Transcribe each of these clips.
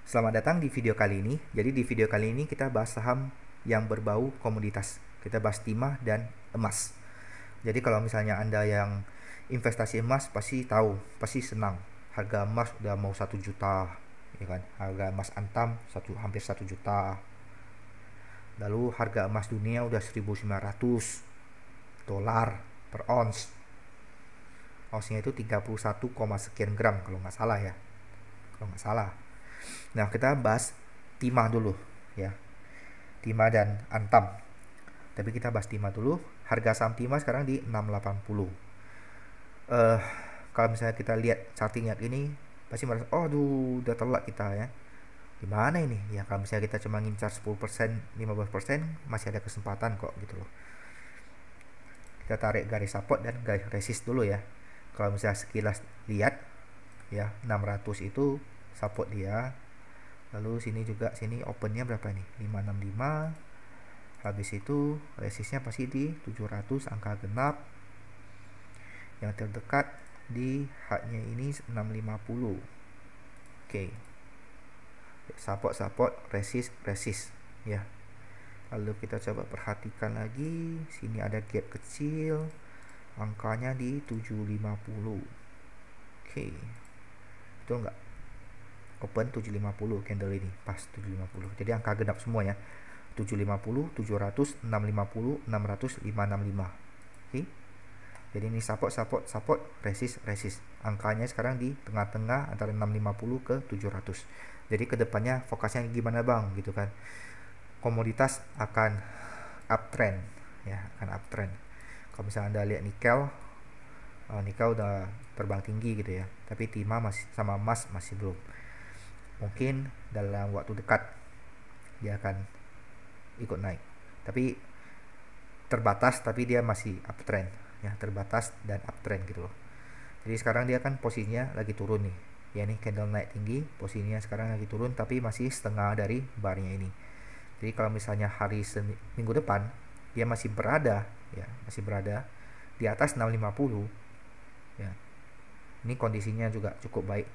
Selamat datang di video kali ini. Jadi di video kali ini kita bahas saham yang berbau komoditas. Kita bahas timah dan emas. Jadi kalau misalnya Anda yang investasi emas pasti tahu, pasti senang. Harga emas udah mau 1 juta, ya kan? Harga emas Antam hampir 1 juta. Lalu harga emas dunia udah 1.900 dolar per ons. Onsnya itu 31, sekian gram kalau nggak salah ya. Kalau nggak salah. Nah, kita bahas timah dulu ya. Timah dan Antam. Tapi kita bahas timah dulu. Harga saham timah sekarang di 680. Kalau misalnya kita lihat charting yang ini pasti merasa, oh aduh, udah telat kita ya. Gimana ini? Ya kalau misalnya kita cuma ngincar 10%, 15%, masih ada kesempatan kok gitu loh. Kita tarik garis support dan garis resist dulu ya. Kalau misalnya sekilas lihat ya, 600 itu support dia. Lalu sini juga, sini opennya berapa nih? 565. Habis itu resistnya pasti di 700 angka genap. Yang terdekat di haknya ini 650. Oke. Support, resist ya. Lalu kita coba perhatikan lagi, sini ada gap kecil. Angkanya di 750. Oke. Betul nggak? Open 750 candle ini, pas 750. Jadi angka genap semua ya. 750, 700, 650, 600, 565. Oke. Jadi ini support, resist. Angkanya sekarang di tengah-tengah antara 650 ke 700. Jadi kedepannya fokusnya gimana bang, gitu kan? Komoditas akan uptrend ya, akan uptrend. Kalau misalnya Anda lihat nikel udah terbang tinggi gitu ya. Tapi timah masih sama emas masih belum. Mungkin dalam waktu dekat dia akan ikut naik, tapi terbatas, tapi dia masih uptrend ya, terbatas dan uptrend gitu loh. Jadi sekarang dia kan posisinya lagi turun nih ya, nih candle naik tinggi, posisinya sekarang lagi turun tapi masih setengah dari barnya ini. Jadi kalau misalnya minggu depan dia masih berada di atas 650 ya, ini kondisinya juga cukup baik.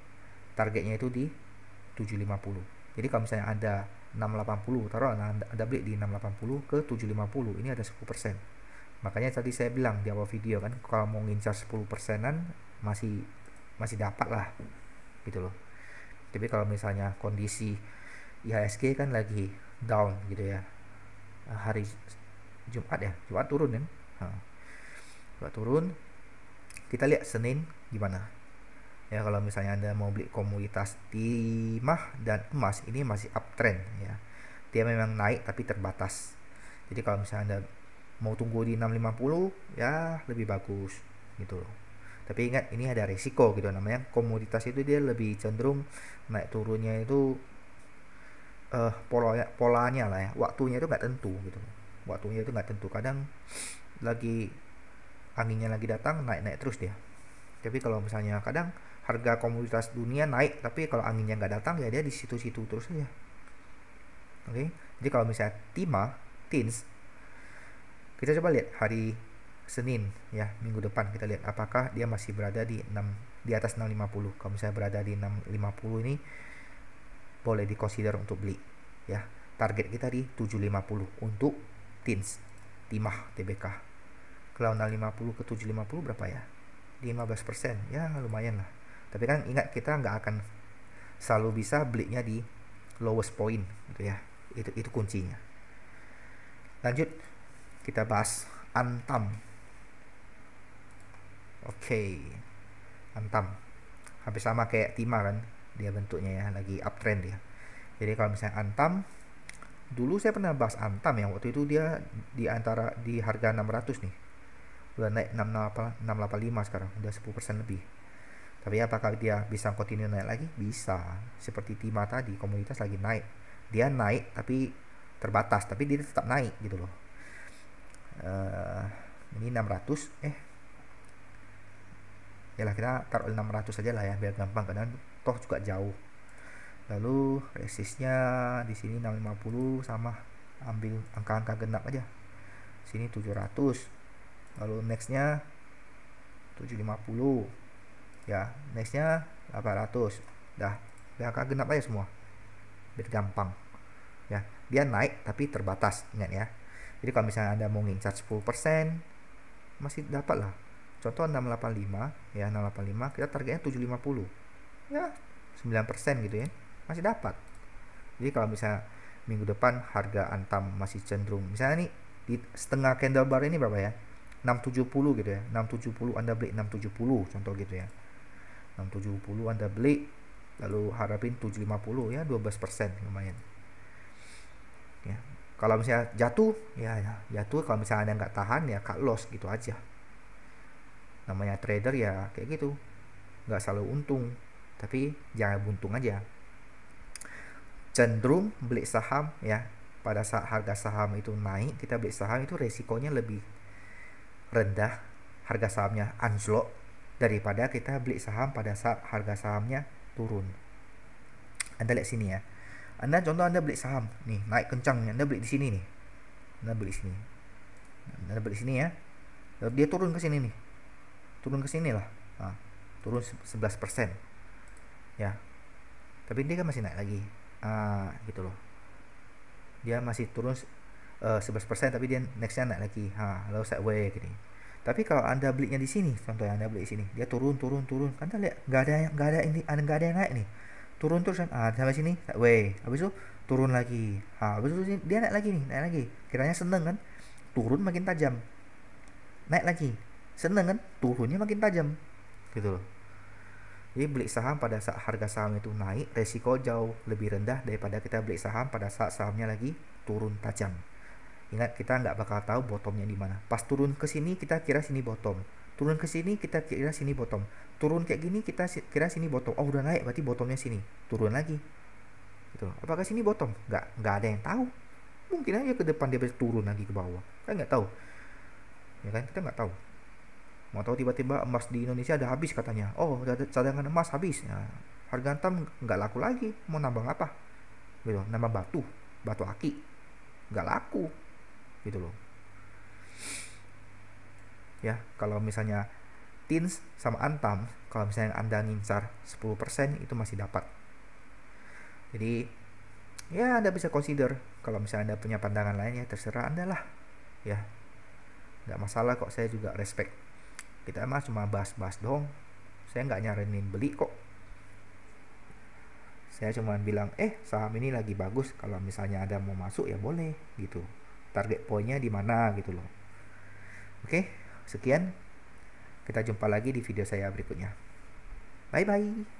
Targetnya itu di 750. Jadi kalau misalnya ada 680, taruh Anda beli di 680 ke 750, ini ada 10%. Makanya tadi saya bilang di awal video kan, kalau mau ngincar 10%-an masih dapat lah gitu loh. Tapi kalau misalnya kondisi IHSG kan lagi down gitu ya, hari Jumat turun kan, Jumat turun. Kita lihat Senin gimana ya. Kalau misalnya Anda mau beli komoditas timah dan emas, ini masih uptrend ya, dia memang naik tapi terbatas. Jadi kalau misalnya Anda mau tunggu di 650 ya lebih bagus gitu loh. Tapi ingat, ini ada resiko gitu, namanya komoditas itu dia lebih cenderung naik turunnya itu polanya lah ya, waktunya itu nggak tentu gitu. Waktunya itu nggak tentu, kadang lagi anginnya lagi datang naik terus dia. Tapi kalau misalnya kadang harga komoditas dunia naik, tapi kalau anginnya nggak datang ya dia di situ-situ terus aja. Oke. Jadi kalau misalnya tins, kita coba lihat hari Senin ya, minggu depan kita lihat apakah dia masih berada di atas 650. Kalau misalnya berada di 650 ini boleh dikonsider untuk beli ya. Target kita di 750 untuk timah TBK. Kalau 650 ke 750 berapa ya? 15% ya, lumayan lah. Tapi kan ingat, kita nggak akan selalu bisa belinya di lowest point gitu ya. Itu kuncinya. Lanjut kita bahas Antam. Oke. Antam hampir sama kayak timah kan, dia bentuknya ya, lagi uptrend dia. Jadi kalau misalnya Antam, dulu saya pernah bahas Antam yang waktu itu dia di harga 600 nih, udah naik 685, sekarang udah 10% lebih. Tapi apakah dia bisa continue naik lagi? Bisa. Seperti timah tadi, komoditas lagi naik, dia naik tapi terbatas, tapi dia tetap naik gitu loh. Ini 600 yalah, kita taruh 600 saja lah ya biar gampang, karena toh juga jauh. Lalu resistnya di sini 650, sama ambil angka-angka genap aja. Sini 700. Lalu nextnya 750 ya, nextnya 800. Dah angka genap aja semua. biar gampang ya. Dia naik tapi terbatas, ingat ya. Jadi kalau misalnya Anda mau ngincar 10%, masih dapat lah. Contoh 685 ya, 685 kita targetnya 750 ya, 9% gitu ya, masih dapat. Jadi kalau misalnya minggu depan harga Antam masih cenderung, misalnya nih di setengah candle bar ini berapa ya, 670 gitu ya, 670 Anda beli 670 contoh gitu ya, 670 Anda beli, lalu harapin 750 ya, 12% lumayan ya. Kalau misalnya jatuh ya, jatuh. Kalau misalnya Anda nggak tahan ya cut loss gitu aja. Namanya trader ya kayak gitu, nggak selalu untung, tapi jangan buntung aja. Cenderung beli saham ya pada saat harga saham itu naik, kita beli saham itu resikonya lebih rendah, harga sahamnya anjlok, daripada kita beli saham pada saat harga sahamnya turun. Anda lihat sini ya, Anda contoh Anda beli saham nih naik kencang, Anda beli di sini nih, Anda beli sini, Anda beli sini ya, lalu dia turun ke sini nih, turun ke sini lah, nah, turun 11% ya, tapi dia kan masih naik lagi, gitu loh, dia masih turun 11% tapi dia nextnya naik lagi, lalu sideways gini. Tapi kalau Anda belinya di sini, contohnya Anda beli di sini, dia turun, Anda lihat nggak ada yang naik nih, turun terus kan, sampai sini sideways, habis itu turun lagi, habis itu dia naik lagi, kiranya seneng kan, turun makin tajam, naik lagi, seneng kan, turunnya makin tajam, gitu loh. Jadi beli saham pada saat harga saham itu naik, resiko jauh lebih rendah daripada kita beli saham pada saat sahamnya lagi turun tajam. Ingat, kita nggak bakal tahu bottomnya di mana. Pas turun ke sini kita kira sini bottom, turun ke sini kita kira sini bottom, turun kayak gini kita kira sini bottom. Oh udah naik, berarti bottomnya sini, turun lagi. Gitu. Apakah sini bottom? Nggak ada yang tahu. Mungkin aja ke depan dia turun lagi ke bawah. Kan nggak tahu. Ya kan, kita nggak tahu. Mau tahu tiba-tiba emas di Indonesia ada habis katanya. Oh, cadangan emas habis. Ya, harga Antam nggak laku lagi. Mau nambang apa? Gitu, nambah batu aki, nggak laku. Gitu loh ya. Kalau misalnya Tins sama Antam, kalau misalnya Anda ngincar 10% itu masih dapat. Jadi ya Anda bisa consider. Kalau misalnya Anda punya pandangan lain ya terserah Anda lah ya, nggak masalah kok, saya juga respect. Kita emang cuma bahas-bahas dong, saya nggak nyaranin beli kok. Saya cuma bilang saham ini lagi bagus, kalau misalnya ada mau masuk ya boleh gitu, target poinnya di mana gitu loh. Oke, sekian, kita jumpa lagi di video saya berikutnya. Bye bye.